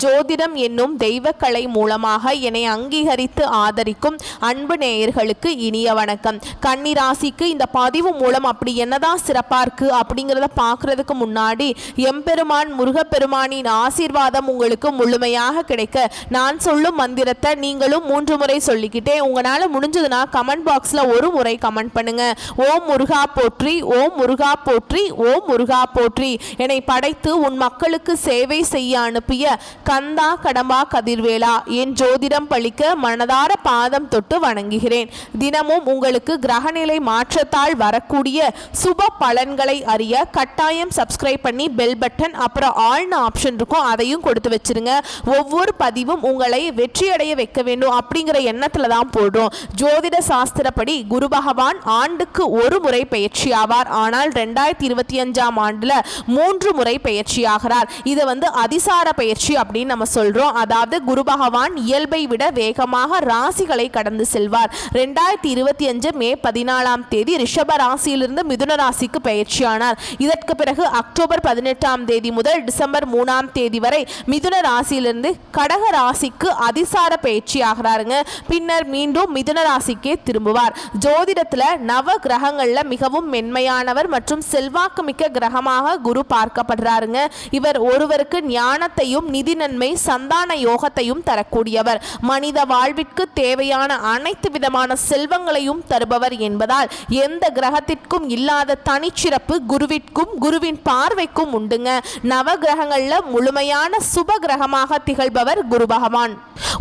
ஜோதிடம் என்னும் தெய்வக்கலை மூலமாக என்னை அங்கீகரித்து ஆதரிக்கும் அன்பு நேயர்களுக்கு இனிய வணக்கம். கன்னிராசிக்கு இந்த பதிவு மூலம் அப்படி என்னதான் சிறப்பாக இருக்குது அப்படிங்கிறத பார்க்குறதுக்கு முன்னாடி எம்பெருமான் முருகப்பெருமானின் ஆசீர்வாதம் உங்களுக்கு முழுமையாக கிடைக்க நான் சொல்லும் மந்திரத்தை நீங்களும் 3 முறை சொல்லிக்கிட்டே உங்களால் முடிஞ்சதுன்னா கமெண்ட் பாக்ஸில் ஒரு முறை கமெண்ட் பண்ணுங்க. ஓம் முருகா போற்றி, ஓம் முருகா போற்றி, ஓம் முருகா போற்றி. என்னை படைத்து உன் மக்களுக்கு சேவை செய்ய அனுப்பிய கந்தா கடம்பா கதிர்வேலா, என் ஜோதிடம் பழிக்க மனதார பாதம் தொட்டு வணங்குகிறேன். தினமும் உங்களுக்கு கிரகநிலை மாற்றத்தால் வரக்கூடிய சுப பலன்களை அறிய கட்டாயம் சப்ஸ்கிரைப் பண்ணி பெல் பட்டன் அப்புறம் ஆல்னு ஆப்ஷன் இருக்கும், அதையும் கொடுத்து வச்சிருங்க. ஒவ்வொரு பதிவும் உங்களை வெற்றியடைய வைக்க வேண்டும் அப்படிங்கிற எண்ணத்தில் தான் போடுறோம். ஜோதிட சாஸ்திரப்படி குரு பகவான் ஆண்டுக்கு ஒரு முறை பயிற்சி ஆவார். ஆனால் 2025ஆம் ஆண்டுல 3 முறை பயிற்சி ஆகிறார். இதை அதிசார பயிற்சி அப்படின்னு நம்ம சொல்றோம். அதாவது குரு பகவான் இயல்பை விட வேகமாக ராசிகளை கடந்து செல்வார். 2025 மே 14ஆம் தேதி ரிஷப ராசியிலிருந்து மிதுன ராசிக்கு பயிற்சியானார். இதற்கு பிறகு அக்டோபர் 18ஆம் தேதி முதல் டிசம்பர் 3ஆம் தேதி வரை மிதுன ராசியிலிருந்து கடக ராசிக்கு அதிசார பயிற்சி ஆகிறாருங்க. பின்னர் மீண்டும் மிதுன ராசிக்கே திரும்புவார். ஜோதிடத்துல நவ கிரகங்கள்ல மிகவும் மென்மையானவர் மற்றும் செல்வாக்கு மிக்க கிரகமாக குரு பார்க்கப்படுறாருங்க. இவர் ஒருவருக்கு ஞானத்தையும் நிதி நன்மை சந்தான யோகத்தையும் தரக்கூடியவர். மனித வாழ்விற்கு தேவையான அனைத்து விதமான செல்வங்களையும் தருபவர் என்பதால் எந்த கிரகத்திற்கும் இல்லாத தனிச்சிறப்பு குருவிற்கும் குருவின் பார்வைக்கும் உண்டுங்க. நவ கிரகங்கள்ல முழுமையான சுப கிரகமாக திகழ்பவர் குரு பகவான்.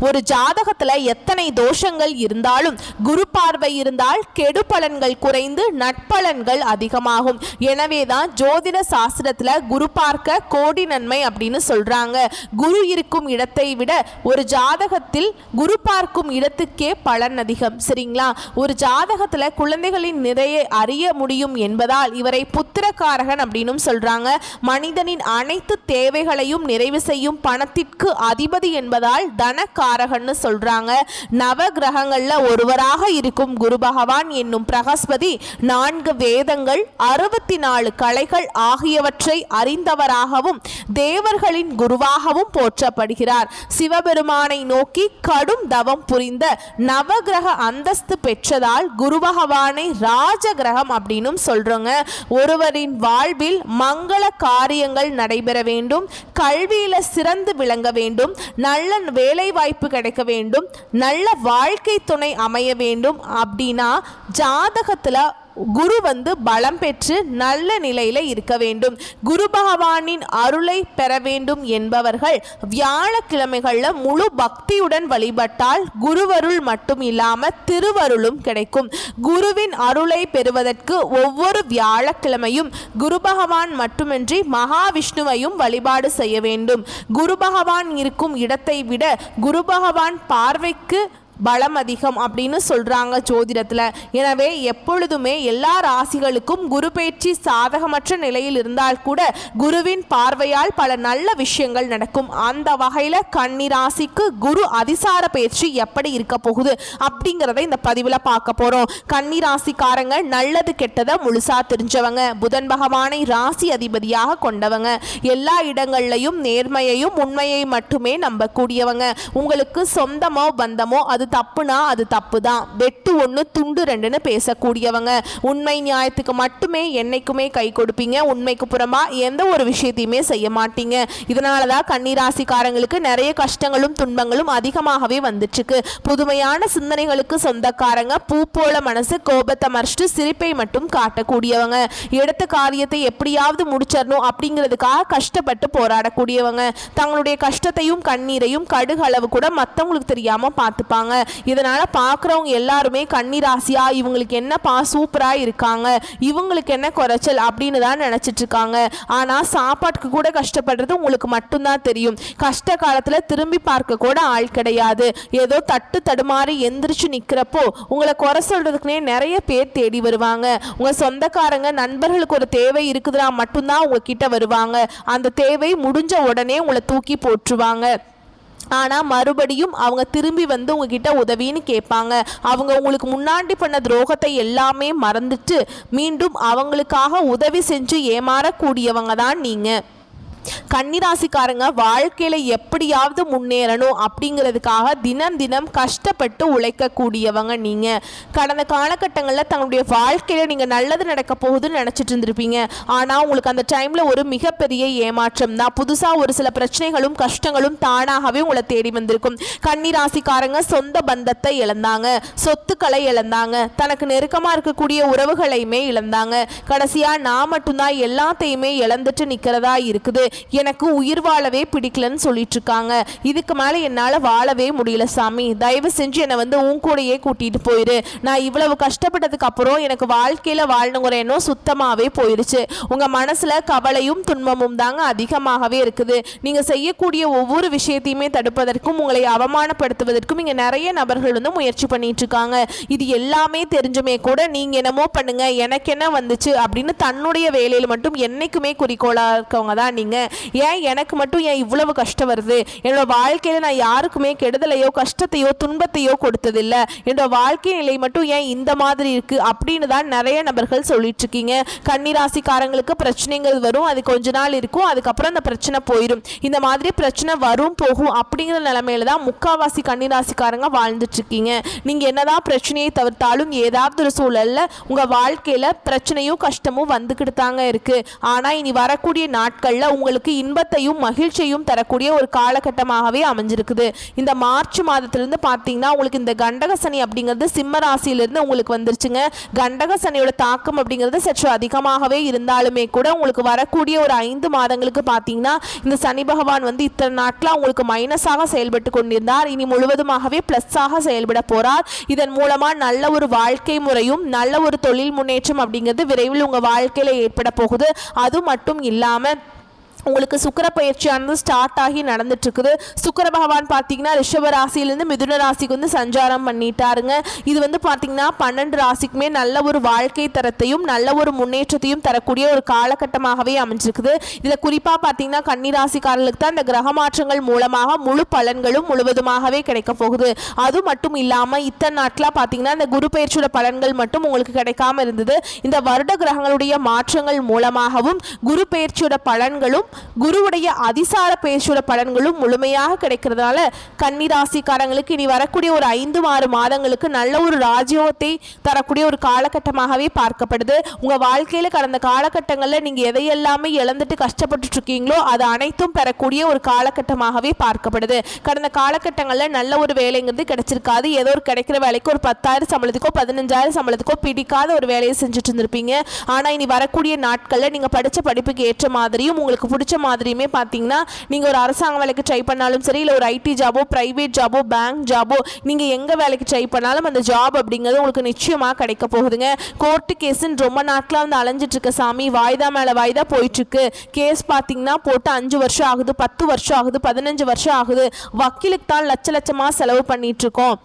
ஒரு ஜாதகத்துல எத்தனை தோஷங்கள் இருந்தாலும் குரு பார்வை இருந்தால் கெடு பலன்கள் குறைந்து நட்பலன்கள் அதிகமாகும். எனவேதான் ஜோதிட சாஸ்திரத்துல குரு பார்க்க கோடி நன்மை அப்படின்னு சொல்றாங்க. குரு இருக்கும் இடத்தை விட ஒரு ஜாதகத்தில் குரு பார்க்கும் இடத்துக்கே பலன் அதிகம். சரிங்களா? ஒரு ஜாதகத்துல குழந்தைகளின் நிறைய அறிய முடியும் என்பதால் இவரை புத்திரக்காரகன் அப்படின்னு சொல்றாங்க. மனிதனின் அனைத்து தேவைகளையும் நிறைவு செய்யும் பணத்திற்கு அதிபதி என்பதால் தனக்காரகன்னு சொல்றாங்க. நவ கிரகங்கள்ல ஒருவராக இருக்கும் குரு பகவான் என்னும் பிரகஸ்பதி 4 வேதங்கள் 64 கலைகள் ஆகியவற்றை அறிந்தவராகவும் தேவர்களின் குருவாகவும் போற்றப்படுகிறார். சிவபெருமானை நோக்கி கடும் தவம் புரிந்த நவகிரக அந்தஸ்து பெற்றதால் குரு பகவானை ராஜ கிரகம் அப்படின்னு சொல்றோங்க. ஒருவரின் வாழ்வில் மங்கள காரியங்கள் நடைபெற வேண்டும், கல்வியில சிறந்து விளங்க வேண்டும், நல்ல வேலை வாய்ப்பு கிடைக்க வேண்டும், நல்ல வாழ்க்கை துணை அமைய வேண்டும் அப்படின்னா ஜாதகத்துல குரு பலம் பெற்று நல்ல நிலையில இருக்க வேண்டும். குரு பகவானின் அருளை பெற வேண்டும் என்பவர்கள் வியாழக்கிழமைகள்ல முழு பக்தியுடன் வழிபட்டால் குருவருள் மட்டும் இல்லாம திருவருளும் கிடைக்கும். குருவின் அருளை பெறுவதற்கு ஒவ்வொரு வியாழக்கிழமையும் குரு பகவான் மட்டுமின்றி மகாவிஷ்ணுவையும் வழிபாடு செய்ய வேண்டும். குரு பகவான் இருக்கும் இடத்தை விட குரு பகவான் பார்வைக்கு பலம் அதிகம் அப்படின்னு சொல்றாங்க ஜோதிடத்துல. எனவே எப்பொழுதுமே எல்லா ராசிகளுக்கும் குரு பயிற்சி சாதகமற்ற நிலையில் இருந்தால் கூட குருவின் பார்வையால் பல நல்ல விஷயங்கள் நடக்கும். அந்த வகையில கன்னி ராசிக்கு குரு அதிசார பயிற்சி எப்படி இருக்க போகுது அப்படிங்கிறத இந்த பதிவுல பார்க்க போறோம். கன்னி ராசிக்காரங்க நல்லது கெட்டதை முழுசா தெரிஞ்சவங்க, புதன் பகவானை ராசி அதிபதியாக கொண்டவங்க, எல்லா இடங்கள்லையும் நேர்மையையும் உண்மையை மட்டுமே நம்பக்கூடியவங்க. உங்களுக்கு சொந்தமோ பந்தமோ அது தப்புனா அது தப்பு தான், வெட்டு 1 துண்டு 2ன்னு பேசக்கூடியவங்க. உண்மை நியாயத்துக்கு மட்டுமே என்னைக்குமே கை கொடுப்பீங்க. உண்மைக்கு புறமா எந்த ஒரு விஷயத்தையுமே செய்ய மாட்டீங்க. இதனாலதான் கன்னிராசிக்காரங்களுக்கு நிறைய கஷ்டங்களும் துன்பங்களும் அதிகமாகவே வந்துட்டு இருக்கு. புதுமையான சிந்தனைகளுக்கு சொந்தக்காரங்க, பூ போல மனசு, கோபத்தை மறைச்சிட்டு சிரிப்பை மட்டும் காட்டக்கூடியவங்க, எடுத்த காரியத்தை எப்படியாவது முடிச்சிடணும் அப்படிங்கிறதுக்காக கஷ்டப்பட்டு போராடக்கூடியவங்க, தங்களுடைய கஷ்டத்தையும் கண்ணீரையும் கடுகளவு கூட மற்றவங்களுக்கு தெரியாம பார்த்துப்பாங்க. இதனால பார்க்குறவங்க எல்லாருமே கன்னிராசியா இவங்களுக்கு என்னப்பா சூப்பரா இருக்காங்க, இவங்களுக்கு என்ன குறைச்சல் அப்படின்னு தான் நினைச்சிட்டு இருக்காங்க. ஆனா சாப்பாட்டுக்கு கூட கஷ்டப்படுறது உங்களுக்கு மட்டும்தான் தெரியும். கஷ்ட காலத்துல திரும்பி பார்க்க கூட ஆள் கிடையாது. ஏதோ தட்டு தடுமாறி எந்திரிச்சு நிக்கிறப்போ உங்களை குறை சொல்றதுக்குனே நிறைய பேர் தேடி வருவாங்க. உங்க சொந்தக்காரங்க நண்பர்களுக்கு ஒரு தேவை இருக்குதுன்னா மட்டும்தான் உங்ககிட்ட வருவாங்க. அந்த தேவை முடிஞ்ச உடனே உங்களை தூக்கி போட்டுருவாங்க. ஆனால் மறுபடியும் அவங்க திரும்பி உங்ககிட்ட உதவின்னு கேட்பாங்க. அவங்க உங்களுக்கு முன்னாடி பண்ண துரோகத்தை எல்லாமே மறந்துட்டு மீண்டும் அவங்களுக்காக உதவி செஞ்சு ஏமாறக்கூடியவங்க தான் நீங்கள். கன்னிராசிக்காரங்க வாழ்க்கையில எப்படியாவது முன்னேறணும் அப்படிங்கிறதுக்காக தினம் தினம் கஷ்டப்பட்டு உழைக்கக்கூடியவங்க நீங்க. கடந்த காலகட்டங்களில் தங்களுடைய வாழ்க்கையில நீங்க நல்லது நடக்க போகுதுன்னு நினைச்சிட்டு இருந்திருப்பீங்க. ஆனா உங்களுக்கு அந்த டைம்ல ஒரு மிகப்பெரிய ஏமாற்றம் தான். புதுசா ஒரு சில பிரச்சனைகளும் கஷ்டங்களும் தானாகவே உங்களை தேடி வந்திருக்கும். கன்னிராசிக்காரங்க சொந்த பந்தத்தை இழந்தாங்க, சொத்துக்களை இழந்தாங்க, தனக்கு நெருக்கமா இருக்கக்கூடிய உறவுகளையுமே இழந்தாங்க. கடைசியா நான் மட்டும்தான் எல்லாத்தையுமே இழந்துட்டு நிக்கிறதா இருக்குது, எனக்கு உயிர் வாழவே பிடிக்கலன்னு சொல்லிட்டு இருக்காங்க. இதுக்கு மேல என்னால வாழவே முடியல சாமி, தயவு செஞ்சு என்னை வந்து உன் கூடயே கூட்டிட்டு போயிரு. நான் இவ்வளவு கஷ்டப்பட்டதுக்கு அப்புறம் எனக்கு வாழ்க்கையில வாழணுங்கிற எண்ணம் சுத்தமாவே போயிருச்சு. உங்க மனசுல கவலையும் துன்பமும் தாங்க அதிகமாகவே இருக்குது. நீங்க செய்யக்கூடிய ஒவ்வொரு விஷயத்தையுமே தடுப்பதற்கும் உங்களை அவமானப்படுத்துவதற்கும் இங்க நிறைய நபர்கள் வந்து முயற்சி பண்ணிட்டு இருக்காங்க. இது எல்லாமே தெரிஞ்சுமே கூட நீங்க என்னமோ பண்ணுங்க, எனக்கு என்ன வந்துச்சு அப்படின்னு தன்னுடைய வேலையில் மட்டும் என்னைக்குமே குறிக்கோளா இருக்கவங்க தான் நீங்க. ஏன் எனக்கு மட்டும் ஏன் இவ்வளவு கஷ்டம் வருது, என்னோட வாழ்க்கையில நான் யாருக்குமே கெடுதலையோ கஷ்டத்தையோ துன்பத்தையோ கொடுத்ததில்லை, என்னோட வாழ்க்கை நிலை மட்டும் ஏன் இந்த மாதிரி இருக்கு அப்படின்னு தான் நிறைய நபர்கள் சொல்லிட்டு இருக்கீங்க. கன்னிராசிக்காரங்களுக்கு பிரச்சனைகள் வரும், அது கொஞ்ச நாள் இருக்கும், அதுக்கப்புறம் அந்த பிரச்சனை போயிடும். இந்த மாதிரி பிரச்சனை வரும் போகும் அப்படிங்கிற நிலைமையில தான் முக்காவாசி கன்னிராசிக்காரங்க வாழ்ந்துட்டு இருக்கீங்க. நீங்க என்னதான் பிரச்சனையை தவிர்த்தாலும் ஏதாவது ஒரு சூழல்ல உங்க வாழ்க்கையில பிரச்சனையும் கஷ்டமும் வந்துக்கிட்டு தாங்க இருக்கு. ஆனா இனி வரக்கூடிய நாட்கள்ல உங்களுக்கு இன்பத்தையும் மகிழ்ச்சியையும் தரக்கூடிய ஒரு காலகட்டமாகவே அமைஞ்சிருக்குது. இந்த மார்ச் மாதத்திலிருந்து பார்த்தீங்கன்னா உங்களுக்கு இந்த கண்டக சனி அப்படிங்கிறது சிம்ம ராசியிலிருந்து உங்களுக்கு வந்துருச்சுங்க. கண்டக சனியோட தாக்கம் அப்படிங்கிறது சற்று அதிகமாகவே இருந்தாலுமே கூட உங்களுக்கு வரக்கூடிய ஒரு 5 மாதங்களுக்கு பார்த்தீங்கன்னா இந்த சனி பகவான் வந்து இத்தனை நாட்களாக உங்களுக்கு மைனஸாக செயல்பட்டு கொண்டிருந்தார். இனி முழுவதுமாகவே பிளஸ்ஸாக செயல்பட போறார். இதன் மூலமா நல்ல ஒரு வாழ்க்கை முறையும் நல்ல ஒரு தொழில் முன்னேற்றம் அப்படிங்கிறது விரைவில் உங்க வாழ்க்கையில ஏற்பட போகுது. அது மட்டும் இல்லாம உங்களுக்கு சுக்கிர பயிற்சியானது ஸ்டார்ட் ஆகி நடந்துட்டு இருக்குது. சுக்கிர பகவான் பார்த்தீங்கன்னா ரிஷப ராசியிலிருந்து மிதுன ராசிக்கு வந்து சஞ்சாரம் பண்ணிட்டாருங்க. இது வந்து பார்த்தீங்கன்னா 12 ராசிக்குமே நல்ல ஒரு வாழ்க்கை தரத்தையும் நல்ல ஒரு முன்னேற்றத்தையும் தரக்கூடிய ஒரு காலகட்டமாகவே அமைஞ்சிருக்குது. இதில் குறிப்பாக பார்த்தீங்கன்னா கன்னிராசிக்காரர்களுக்கு தான் இந்த கிரக மாற்றங்கள் மூலமாக முழு பலன்களும் முழுவதுமாகவே கிடைக்க போகுது. அது மட்டும் இல்லாமல் இத்தனை நாட்களாக பார்த்தீங்கன்னா இந்த குரு பயிற்சியோட பலன்கள் மட்டும் உங்களுக்கு கிடைக்காம இருந்தது. இந்த வருட கிரகங்களுடைய மாற்றங்கள் மூலமாகவும் குரு பயிற்சியோட பலன்களும் குருவுடைய அதிசார பேச்சோட பலன்களும் முழுமையாக கிடைக்கிறதுனால கன்னிராசிக்காரங்களுக்கு இனி வரக்கூடிய ஒரு 5-6 மாதங்களுக்கு நல்ல ஒரு ராஜ்யோகத்தை தரக்கூடிய ஒரு காலகட்டமாகவே பார்க்கப்படுது. உங்க வாழ்க்கையில கடந்த காலகட்டங்களில் நீங்க எதையெல்லாமே இழந்துட்டு கஷ்டப்பட்டு இருக்கீங்களோ அது அனைத்தும் பெறக்கூடிய ஒரு காலகட்டமாகவே பார்க்கப்படுது. கடந்த காலகட்டங்களில் நல்ல ஒரு வேலைங்கிறது கிடைச்சிருக்காது. ஏதோ ஒரு கிடைக்கிற வேலைக்கு ஒரு 10,000 சம்பளத்துக்கோ 15,000 சம்பளத்துக்கோ பிடிக்காத ஒரு வேலையை செஞ்சுட்டு இருந்திருப்பீங்க. ஆனா இனி வரக்கூடிய நாட்களில் நீங்க படிச்ச படிப்புக்கு ஏற்ற மாதிரியும் உங்களுக்கு பிடிச்ச மாதிரியுமே பார்த்தீங்கன்னா நீங்கள் ஒரு அரசாங்க வேலைக்கு ட்ரை பண்ணாலும் சரி, இல்லை ஒரு ஐடி ஜாபோ பிரைவேட் ஜாபோ பேங்க் ஜாபோ நீங்கள் எங்கே வேலைக்கு ட்ரை பண்ணாலும் அந்த ஜாப் அப்படிங்கிறது உங்களுக்கு நிச்சயமாக கிடைக்க போகுதுங்க. கோர்ட்டு கேஸுன்னு ரொம்ப நாட்களாக வந்து அலைஞ்சிட்டு இருக்க சாமி, வாய்தா மேலே வாய்தா போயிட்டுருக்கு. கேஸ் பார்த்தீங்கன்னா போட்டு 5 வருஷம் ஆகுது, 10 வருஷம் ஆகுது, 15 வருஷம் ஆகுது. வக்கீலுக்கு தான் லட்சமாக செலவு பண்ணிட்டு இருக்கோம்,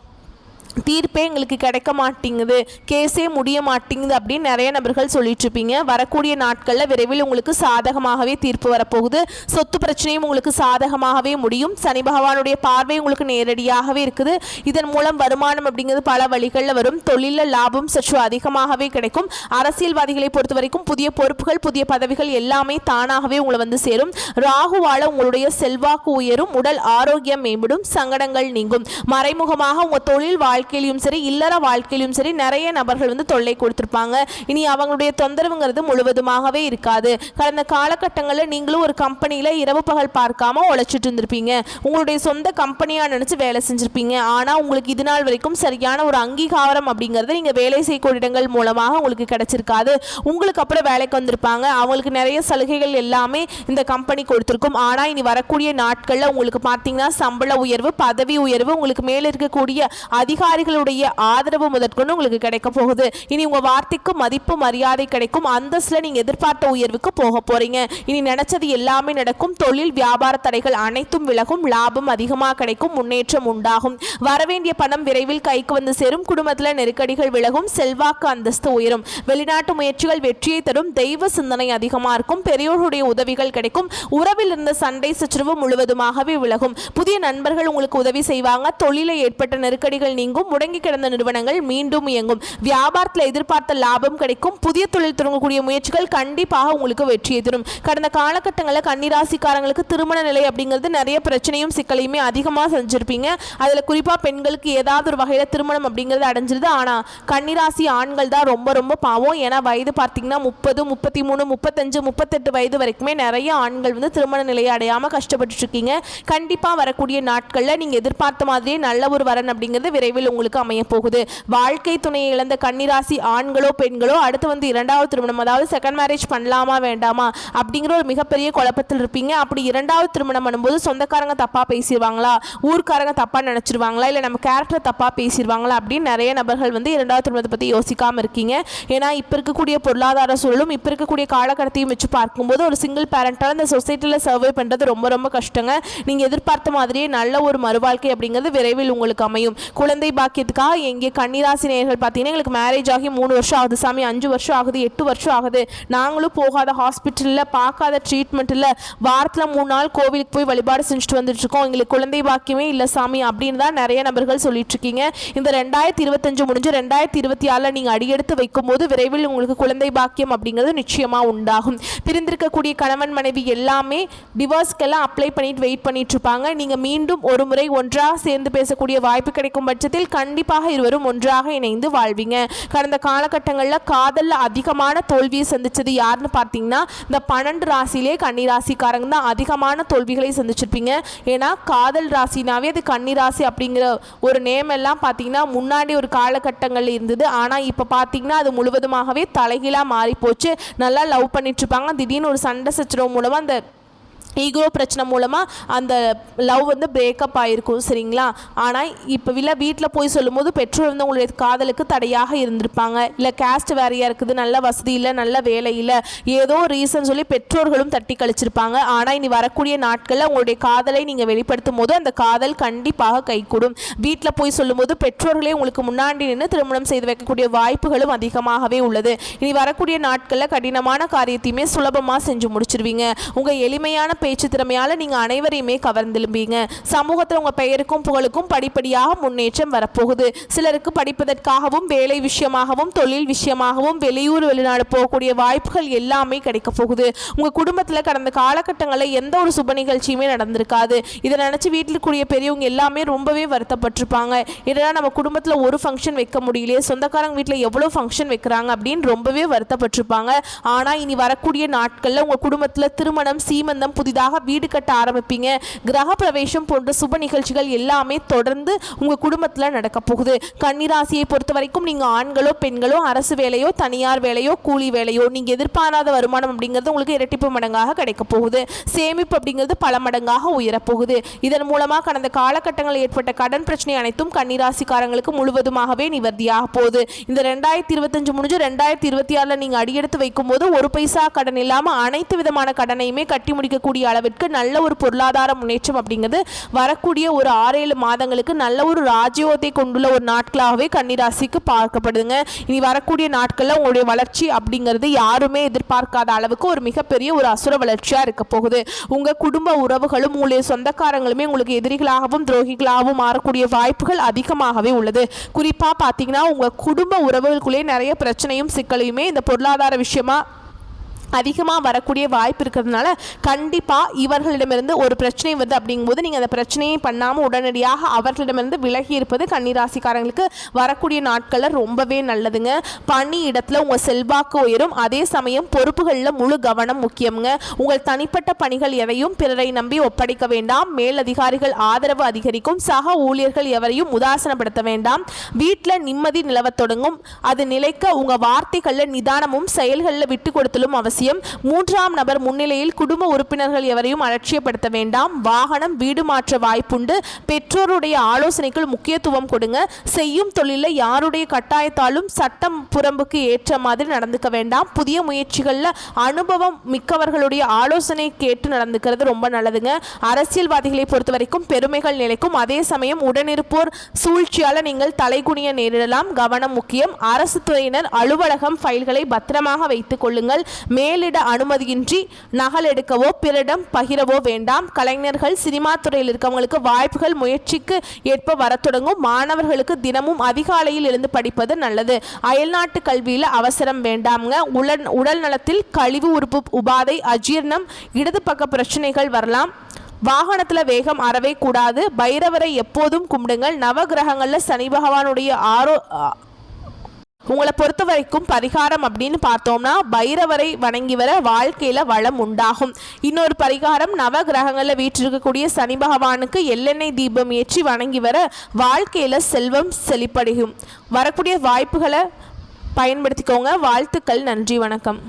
தீர்ப்பே எங்களுக்கு கிடைக்க மாட்டேங்குது, கேஸே முடிய மாட்டேங்குது அப்படின்னு நிறைய நபர்கள் சொல்லிட்டு இருப்பீங்க. வரக்கூடிய நாட்களில் விரைவில் உங்களுக்கு சாதகமாகவே தீர்ப்பு வரப்போகுது. சொத்து பிரச்சனையும் உங்களுக்கு சாதகமாகவே முடியும். சனி பகவானுடைய பார்வை உங்களுக்கு நேரடியாகவே இருக்குது. இதன் மூலம் வருமானம் அப்படிங்கிறது பல வழிகளில் வரும். தொழிலில் லாபம் சற்று அதிகமாகவே கிடைக்கும். அரசியல்வாதிகளை பொறுத்த வரைக்கும் புதிய பொறுப்புகள் புதிய பதவிகள் எல்லாமே தானாகவே உங்களை வந்து சேரும். ராகுவால உங்களுடைய செல்வாக்கு உயரும், உடல் ஆரோக்கியம் மேம்படும், சங்கடங்கள் நீங்கும். மறைமுகமாக உங்கள் தொழில் வாழ்க்கையிலும் சரி இல்லற வாழ்க்கையிலும் சரி நிறைய நபர்கள் வந்து தொல்லை கொடுத்திருப்பாங்க. இனி அவங்களுடைய தொந்தரவுங்கிறது முழுவதுமாகவே இருக்காது. கடந்த காலகட்டங்களில் நீங்களும் ஒரு கம்பெனியில் இரவு பகல் பார்க்காம உழைச்சிட்டு இருந்திருப்பீங்க. உங்களுடைய சொந்த கம்பெனியாக நினச்சி வேலை செஞ்சுருப்பீங்க. ஆனால் உங்களுக்கு இது நாள் வரைக்கும் சரியான ஒரு அங்கீகாரம் அப்படிங்கிறது நீங்கள் வேலை செய்யக்கூடிய இடங்கள் மூலமாக உங்களுக்கு கிடைச்சிருக்காது. உங்களுக்கு அப்புறம் வேலைக்கு வந்திருப்பாங்க, அவங்களுக்கு நிறைய சலுகைகள் எல்லாமே இந்த கம்பெனி கொடுத்துருக்கும். ஆனால் இனி வரக்கூடிய நாட்களில் உங்களுக்கு பார்த்தீங்கன்னா சம்பள உயர்வு பதவி உயர்வு உங்களுக்கு மேலே இருக்கக்கூடிய அதிகாரிகளுடைய ஆதரவு முதற்கொண்டு உங்களுக்கு கிடைக்க போகுது. இனி உங்க வார்த்தைக்கு மதிப்பு மரியாதை கிடைக்கும். அந்தஸ்துல நீங்க எதிர்பார்த்த உயர்வுக்கு போக போறீங்க. இனி நினைச்சது எல்லாமே நடக்கும். தொழில் வியாபார தடைகள் அனைத்தும் விலகும். லாபம் அதிகமாக கிடைக்கும். முன்னேற்றம் உண்டாகும். வரவேண்டிய பணம் விரைவில் கைக்கு வந்து சேரும். குடும்பத்தில் நெருக்கடிகள் விலகும். செல்வாக்கு அந்தஸ்து உயரும். வெளிநாட்டு முயற்சிகள் வெற்றியை தரும். தெய்வ சிந்தனை அதிகமாக இருக்கும். பெரியோருடைய உதவிகள் கிடைக்கும். உறவில் இருந்த சண்டை சச்சரவு முழுவதுமாகவே விலகும். புதிய நண்பர்கள் உங்களுக்கு உதவி செய்வாங்க. தொழிலை ஏற்பட்ட நெருக்கடிகள் நீங்கும். இயங்கும். முடங்கி கிடந்த நிறுவனங்கள் மீண்டும் இயங்கும். வியாபாரத்தில் எதிர்பார்த்த லாபம் கிடைக்கும். புதிய தொழில் தொடங்கக்கூடிய முயற்சிகள் கண்டிப்பாக உங்களுக்கு வெற்றியை தரும். கடந்த காலகட்டங்களில் கன்னிராசிக்காரங்களுக்கு திருமண நிலை அப்படிங்கிறது நிறைய பிரச்சனையும் சிக்கலையுமே அதிகமாக செஞ்சிருப்பீங்க. அதில் குறிப்பாக பெண்களுக்கு ஏதாவது ஒரு வகையில் திருமணம் அப்படிங்கிறது அடைஞ்சிருது. ஆனால் கன்னிராசி ஆண்கள் தான் ரொம்ப ரொம்ப பாவம். ஏன்னா வயது பார்த்தீங்கன்னா 30, 33, 35, 38 வயது வரைக்குமே நிறைய ஆண்கள் வந்து திருமண நிலையை அடையாமல் கஷ்டப்பட்டு இருக்கீங்க. கண்டிப்பாக வரக்கூடிய நாட்களில் நீங்கள் எதிர்பார்த்த மாதிரியே நல்ல ஒரு வரன் அப்படிங்கிறது விரைவில் உங்களுக்கு அமைய போகுது. வாழ்க்கை துணையை இழந்த கன்னிராசி ஆண்களோ பெண்களோ அடுத்து வந்து இரண்டாவது திருமணம், அதாவது செகண்ட் மேரேஜ் பண்ணலாமா வேண்டாமா அப்படிங்கிற ஒரு மிகப்பெரிய குழப்பத்தில் இருப்பீங்க. அப்படி இரண்டாவது திருமணம் பண்ணும்போது சொந்தக்காரங்க தப்பாக பேசிடுவாங்களா, ஊர்க்காரங்க தப்பாக நினச்சிருவாங்களா, இல்லை நம்ம கேரக்டர் தப்பாக பேசிடுவாங்களா அப்படின்னு நிறைய நபர்கள் வந்து இரண்டாவது திருமணத்தை பற்றி யோசிக்காமல் இருக்கீங்க. ஏன்னா இப்போ இருக்கக்கூடிய பொருளாதார சூழலும் இப்போ இருக்கக்கூடிய காலகட்டத்தையும் வச்சு பார்க்கும்போது ஒரு சிங்கிள் பேரண்டால் இந்த சொசைட்டியில் சர்வே பண்ணுறது ரொம்ப ரொம்ப கஷ்டங்க. நீங்கள் எதிர்பார்த்த மாதிரியே நல்ல ஒரு மறுவாழ்க்கை அப்படிங்கிறது விரைவில் உங்களுக்கு அமையும். குழந்தை பாக்கியத்துக்காக எங்கே கன்னிராசி நேயர்கள் பார்த்தீங்கன்னா எங்களுக்கு மேரேஜ் ஆகி 3 வருஷம் ஆகுது சாமி, 5 வருஷம் ஆகுது, 8 வருஷம் ஆகுது, நாங்களும் போகாத ஹாஸ்பிட்டலில் பார்க்காத ட்ரீட்மெண்ட் இல்லை, வாரத்தில் 3 நாள் கோவிலுக்கு போய் வழிபாடு செஞ்சுட்டு வந்துட்டு இருக்கோம், எங்களுக்கு குழந்தை பாக்கியமே இல்லை சாமி அப்படின்னு தான் நிறைய நபர்கள் சொல்லிட்டு இருக்கீங்க. இந்த 2025 முடிஞ்சு 2026 நீங்கள் அடியெடுத்து வைக்கும் போது விரைவில் உங்களுக்கு குழந்தை பாக்கியம் அப்படிங்கிறது நிச்சயமாக உண்டாகும். பிரிந்திருக்கக்கூடிய கணவன் மனைவி எல்லாமே டிவோர்ஸ்க்கெல்லாம் அப்ளை பண்ணிட்டு வெயிட் பண்ணிட்டு இருப்பாங்க. நீங்கள் மீண்டும் ஒரு முறை ஒன்றாக சேர்ந்து பேசக்கூடிய வாய்ப்பு கிடைக்கும் பட்சத்தில் கண்டிப்பாக இருவரும் ஒன்றாக இணைந்து வாழ்வீங்க. கடந்த காலகட்டங்களில் காதலில் அதிகமான தோல்வியை சந்திச்சது யாருன்னு பார்த்தீங்கன்னா இந்த 12 ராசியிலே கன்னிராசிக்காரங்க தான் அதிகமான தோல்விகளை சந்திச்சிருப்பீங்க. ஏன்னா காதல் ராசினாவே அது கன்னிராசி அப்படிங்கிற ஒரு நேம் எல்லாம் பார்த்தீங்கன்னா முன்னாடி ஒரு காலகட்டங்களில் இருந்தது. ஆனால் இப்போ பார்த்தீங்கன்னா அது முழுவதுமாகவே தலைகீழாக மாறி போச்சு. நல்லா லவ் பண்ணிட்டு இருப்பாங்க, திடீர்னு ஒரு சண்டை சச்சரவு மூலமாக அந்த ஈகோ பிரச்சனை மூலமாக அந்த லவ் வந்து பிரேக்கப் ஆகிருக்கும் சரிங்களா. ஆனால் இப்போ வீட்டில் போய் சொல்லும்போது பெற்றோர் வந்து உங்களுடைய காதலுக்கு தடையாக இருந்திருப்பாங்க. இல்லை கேஸ்ட் வேறையாக இருக்குது, நல்ல வசதி இல்லை, நல்ல வேலை இல்லை, ஏதோ ரீசன் சொல்லி பெற்றோர்களும் தட்டி கழிச்சிருப்பாங்க. ஆனால் இனி வரக்கூடிய நாட்களில் உங்களுடைய காதலை நீங்கள் வெளிப்படுத்தும் போது அந்த காதல் கண்டிப்பாக கைகூடும். வீட்டில் போய் சொல்லும்போது பெற்றோர்களே உங்களுக்கு முன்னாடி நின்று திருமணம் செய்து வைக்கக்கூடிய வாய்ப்புகளும் அதிகமாகவே உள்ளது. இனி வரக்கூடிய நாட்களில் கடினமான காரியத்தையுமே சுலபமாக செஞ்சு முடிச்சிருவீங்க. உங்கள் எளிமையான பேச்சு திறமையால் நீங்கள் அனைவரையுமே கவர்ந்தெழும்பீங்க. சமூகத்தில் உங்கள் பெயருக்கும் புகழுக்கும் படிப்படியாக முன்னேற்றம் வரப்போகுது. சிலருக்கு படிப்பதற்காகவும் வேலை விஷயமாகவும் தொழில் விஷயமாகவும் வெளியூர் வெளிநாடு போகக்கூடிய வாய்ப்புகள் எல்லாமே கிடைக்க போகுது. உங்கள் குடும்பத்தில் கடந்த காலகட்டங்களில் எந்த ஒரு சுப நிகழ்ச்சியுமே நடந்திருக்காது. இதை நினச்சி வீட்டில் கூடிய பெரியவங்க எல்லாமே ரொம்பவே வருத்தப்பட்டிருப்பாங்க. இதெல்லாம் நம்ம குடும்பத்தில் ஒரு ஃபங்க்ஷன் வைக்க முடியலையே, சொந்தக்காரங்க வீட்டில் எவ்வளோ ஃபங்க்ஷன் வைக்கிறாங்க அப்படின்னு ரொம்பவே வருத்தப்பட்டிருப்பாங்க. ஆனால் இனி வரக்கூடிய நாட்களில் உங்கள் குடும்பத்தில் திருமணம், சீமந்தம், புதிதாக வீடு கட்ட ஆரம்பிப்பீங்க. கிரக பிரவேசம் போன்ற சுப நிகழ்ச்சிகள் எல்லாமே தொடர்ந்து உங்க குடும்பத்துல நடக்க போகுது. கன்னிராசியை பொறுத்த வரைக்கும் நீங்க ஆண்களோ பெண்களோ அரசு வேலையோ தனியார் வேலையோ கூலி வேலையோ நீங்க எதிர்பாராத வருமானம் அப்படிங்கிறது உங்களுக்கு இரட்டிப்பு மடங்காக கிடைக்க போகுது. சேமிப்பு அப்படிங்கிறது பல மடங்காக உயரப்போகுது. இதன் மூலமாக கடந்த காலகட்டங்களில் ஏற்பட்ட கடன் பிரச்சனை அனைத்தும் கன்னிராசிக்காரங்களுக்கு முழுவதுமாகவே நிவர்த்தியாக போகுது. இந்த 2025 முடிஞ்சு 2026 நீங்க அடியெடுத்து வைக்கும் போது ஒரு பைசா கடன் இல்லாம அனைத்து விதமான கடனையுமே கட்டி முடிக்கக்கூடிய அளவிற்கு நல்ல ஒரு பொருளாதார முன்னேற்றம் அப்படிங்கிறது வரக்கூடிய ஒரு 6-7 மாதங்களுக்கு நல்ல ஒரு ராஜ்யோகத்தை கொண்டுள்ள ஒரு நாட்களாகவே கன்னிராசிக்கு பார்க்கப்படுதுங்க. இனி வரக்கூடிய நாட்களில் உங்களுடைய வளர்ச்சி அப்படிங்கிறது யாருமே எதிர்பார்க்காத அளவுக்கு ஒரு மிகப்பெரிய ஒரு அசுர வளர்ச்சியாக இருக்க போகுது. உங்கள் குடும்ப உறவுகளும் உங்களுடைய சொந்தக்காரங்களுமே உங்களுக்கு எதிரிகளாகவும் துரோகிகளாகவும் மாறக்கூடிய வாய்ப்புகள் அதிகமாகவே உள்ளது. குறிப்பாக பார்த்தீங்கன்னா உங்கள் குடும்ப உறவுகளுக்குள்ளே நிறைய பிரச்சனையும் சிக்கலையுமே இந்த பொருளாதார விஷயமா அதிகமாக வரக்கூடிய வாய்ப்பு இருக்கிறதுனால கண்டிப்பாக இவர்களிடமிருந்து ஒரு பிரச்சனை வருது அப்படிங்கும்போது நீங்கள் அந்த பிரச்சனையை பண்ணாமல் உடனடியாக அவர்களிடமிருந்து விலகி இருப்பது கன்னிராசிக்காரங்களுக்கு வரக்கூடிய நாட்களில் ரொம்பவே நல்லதுங்க. பணி இடத்துல உங்கள் செல்வாக்கு உயரும். அதே சமயம் பொறுப்புகளில் முழு கவனம் முக்கியங்க. உங்கள் தனிப்பட்ட பணிகள் எதையும் பிறரை நம்பி ஒப்படைக்க வேண்டாம். மேலதிகாரிகள் ஆதரவு அதிகரிக்கும். சக ஊழியர்கள் எவரையும் உதாசனப்படுத்த வேண்டாம். வீட்டில் நிம்மதி நிலவத் தொடங்கும். அது நிலைக்க உங்கள் வார்த்தைகளில் நிதானமும் செயல்களில் விட்டு கொடுத்தலும் அவசியம். 3ஆம் நபர் முன்னிலையில் குடும்ப உறுப்பினர்கள் எவரையும் அலட்சியப்படுத்த வேண்டாம். வாகனம், வீடு மாற்ற வாய்ப்புண்டு. பெற்றோருடைய ஆலோசனைகள் முக்கியத்துவம் கொடுங்க. செய்யும் தொழிலில் யாருடைய கட்டாயத்தாலும் சட்டம் புறம்புக்கு ஏற்ற மாதிரி நடந்துக்க வேண்டாம். புதிய முயற்சிகளில் அனுபவம் மிக்கவர்களுடைய ஆலோசனை கேட்டு நடந்துக்கிறது ரொம்ப நல்லதுங்க. அரசியல்வாதிகளை பொறுத்த வரைக்கும் பெருமைகள் நிலைக்கும். அதே சமயம் உடனிருப்போர் சூழ்ச்சியால் நீங்கள் தலைகுனிய நேரிடலாம். கவனம் முக்கியம். அரசு துறையினர் அலுவலகம் ஃபைல்களை பத்திரமாக வைத்துக் கொள்ளுங்கள். மேலிட அனுமதியின்றி நகல் எடுக்கவோ பிறரிடம் பகிரவோ வேண்டாம். கலைஞர்கள், சினிமா துறையில் இருக்கவங்களுக்கு வாய்ப்புகள் முயற்சிக்கு ஏற்ப வர தொடங்கும். மாணவர்களுக்கு தினமும் அதிகாலையில் எழுந்து படிப்பது நல்லது. அயல்நாட்டு கல்வியில் அவசரம் வேண்டாம்ங்க. உடல் நலத்தில் கழிவு உறுப்பு உபாதை, அஜீர்ணம், இடது பக்க பிரச்சனைகள் வரலாம். வாகனத்தில் வேகம் அறவே கூடாது. பைரவரை எப்போதும் கும்பிடுங்கள். நவகிரகங்களில் சனி பகவானுடைய உங்களை பொறுத்த வரைக்கும் பரிகாரம் அப்படின்னு பார்த்தோம்னா பைரவரை வணங்கி வர வாழ்க்கையில் வளம் உண்டாகும். இன்னொரு பரிகாரம், நவ கிரகங்களில் வீற்றிருக்கக்கூடிய சனி பகவானுக்கு எள்ளெண்ணெய் தீபம் ஏற்றி வணங்கி வர வாழ்க்கையில் செல்வம் செழிப்படையும். வரக்கூடிய வாய்ப்புகளை பயன்படுத்திக்கோங்க. வாழ்த்துக்கள். நன்றி, வணக்கம்.